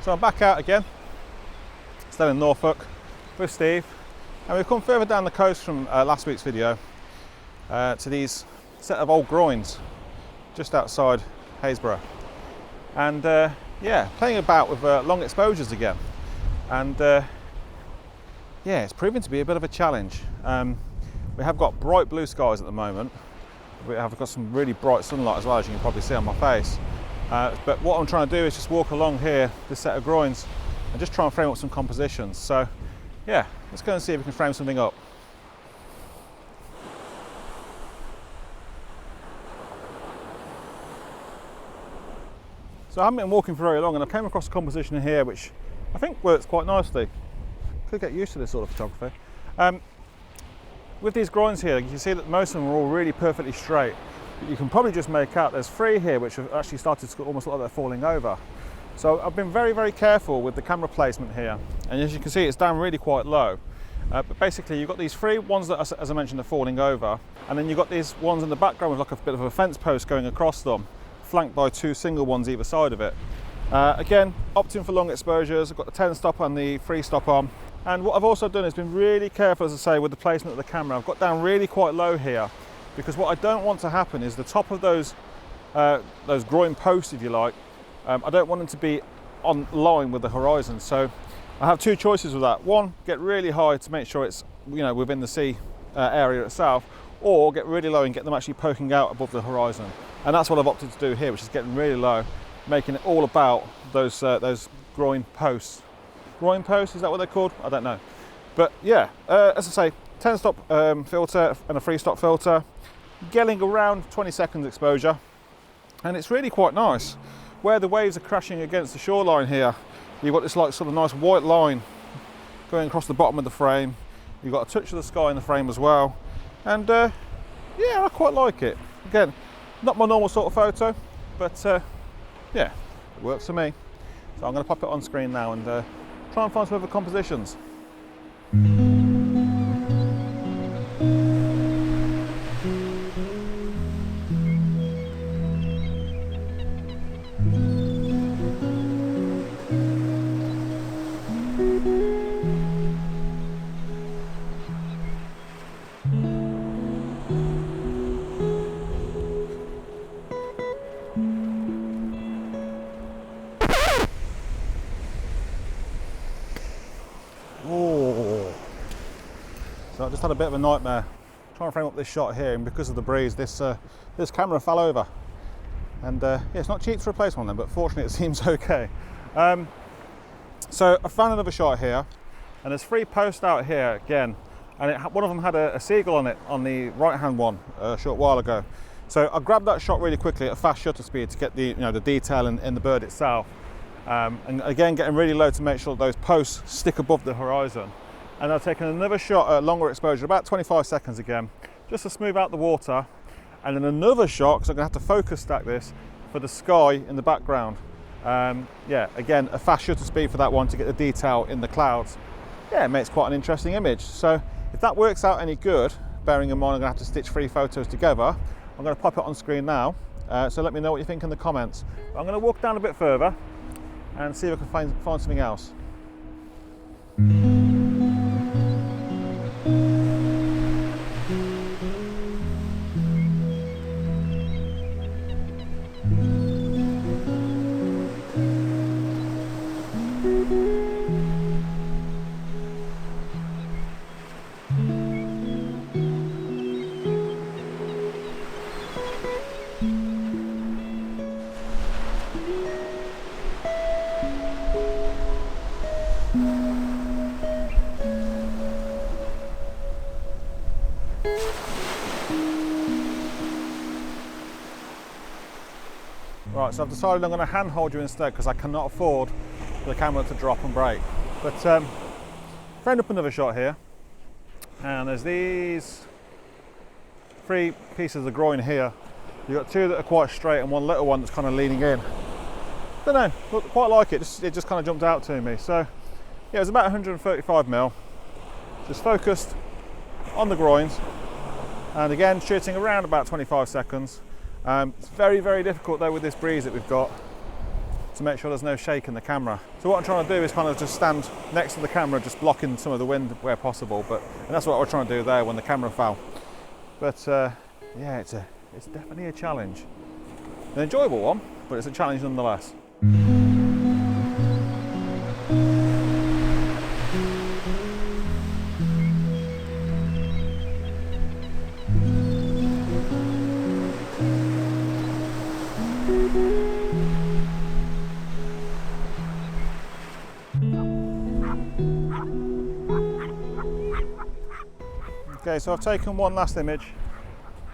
So I'm back out again, still in Norfolk with Steve, and we've come further down the coast from last week's video to these set of old groins just outside Happisburgh, and yeah, playing about with long exposures again, and yeah, it's proving to be a bit of a challenge. We have got bright blue skies at the moment. We have got some really bright sunlight as well, as you can probably see on my face. But what I'm trying to do is just walk along here, this set of groins, and just try and frame up some compositions. So yeah, let's go and see if we can frame something up. So I haven't been walking for very long, and I came across a composition here which I think works quite nicely. Could get used to this sort of photography. With these groins here, you can see that most of them are all really perfectly straight. But you can probably just make out there's three here which have actually started to almost look like they're falling over. So I've been very, very careful with the camera placement here, and as you can see, it's down really quite low. But basically, you've got these three ones that, as I mentioned, are falling over, and then you've got these ones in the background with like a bit of a fence post going across them, flanked by two single ones either side of it. Again, opting for long exposures. I've got the 10 stop and the 3 stop on. And what I've also done is been really careful, as I say, with the placement of the camera. I've got down really quite low here, because what I don't want to happen is the top of those groin posts, if you like, I don't want them to be on line with the horizon. So I have two choices with that. One, get really high to make sure it's, you know, within the sea area itself, or get really low and get them actually poking out above the horizon. And that's what I've opted to do here, which is getting really low, making it all about those groin posts. Groin posts, is that what they're called? I don't know. But yeah, as I say, 10 stop filter and a 3 stop filter, getting around 20 seconds exposure, and it's really quite nice. Where the waves are crashing against the shoreline here, you've got this like sort of nice white line going across the bottom of the frame. You've got a touch of the sky in the frame as well, and yeah, I quite like it. Again, not my normal sort of photo, but yeah, it works for me. So I'm going to pop it on screen now and try and find some other compositions. So I just had a bit of a nightmare trying to frame up this shot here, and because of the breeze, this camera fell over. And yeah, it's not cheap to replace one of them, but fortunately it seems okay. So I found another shot here, and there's 3 posts out here again, and one of them had a seagull on it on the right-hand one a short while ago. So I grabbed that shot really quickly at a fast shutter speed to get the the detail in the bird itself, and again getting really low to make sure that those posts stick above the horizon. And I've taken another shot at longer exposure, about 25 seconds again, just to smooth out the water, and then another shot, because I'm going to have to focus stack this, for the sky in the background. Yeah, again, a fast shutter speed for that one to get the detail in the clouds. Yeah, it makes quite an interesting image. So if that works out any good, bearing in mind I'm going to have to stitch 3 photos together, I'm going to pop it on screen now. So let me know what you think in the comments. But I'm going to walk down a bit further and see if I can find something else. Right, so I've decided I'm going to hand hold you instead, because I cannot afford for the camera to drop and break. But framed up another shot here, and there's these 3 pieces of groin here. You've got 2 that are quite straight and 1 little one that's kind of leaning in. Don't know, quite like it. It just kind of jumped out to me. So yeah, it was about 135mm. Just focused on the groins, and again shooting around about 25 seconds. It's very, very difficult though with this breeze that we've got to make sure there's no shake in the camera. So what I'm trying to do is kind of just stand next to the camera, just blocking some of the wind where possible. And that's what we're trying to do there when the camera fell. But yeah, it's definitely a challenge. An enjoyable one, but it's a challenge nonetheless. Okay, so I've taken one last image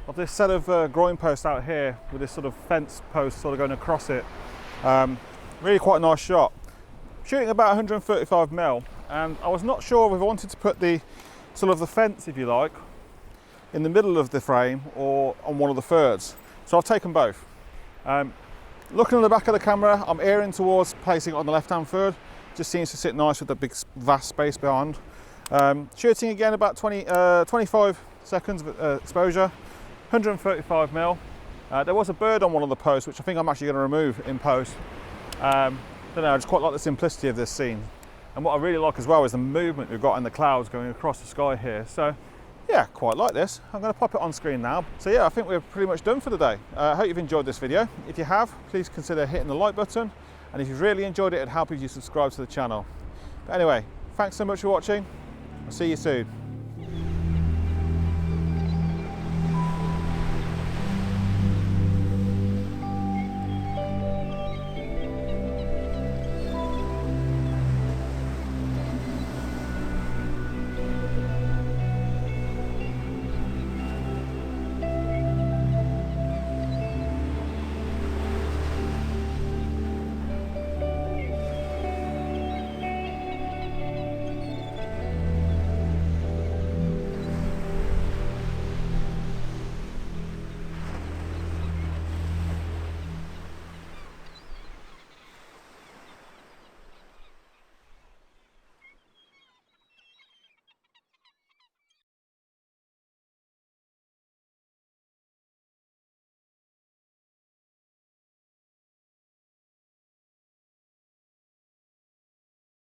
of this set of groin posts out here with this sort of fence post sort of going across it. Really quite a nice shot. Shooting about 135mm, and I was not sure if I wanted to put the sort of the fence, if you like, in the middle of the frame or on one of the thirds. So I've taken both. Looking at the back of the camera, I'm erring towards placing it on the left-hand third. Just seems to sit nice with the big vast space behind. Shooting again about 25 seconds of exposure, 135mm. There was a bird on one of the posts, which I think I'm actually going to remove in post. Don't know, I just quite like the simplicity of this scene. And what I really like as well is the movement we've got in the clouds going across the sky here. So yeah, quite like this. I'm going to pop it on screen now. So yeah, I think we're pretty much done for the day. I hope you've enjoyed this video. If you have, please consider hitting the like button. And if you've really enjoyed it, it'd help if you subscribe to the channel. But anyway, thanks so much for watching. I'll see you soon.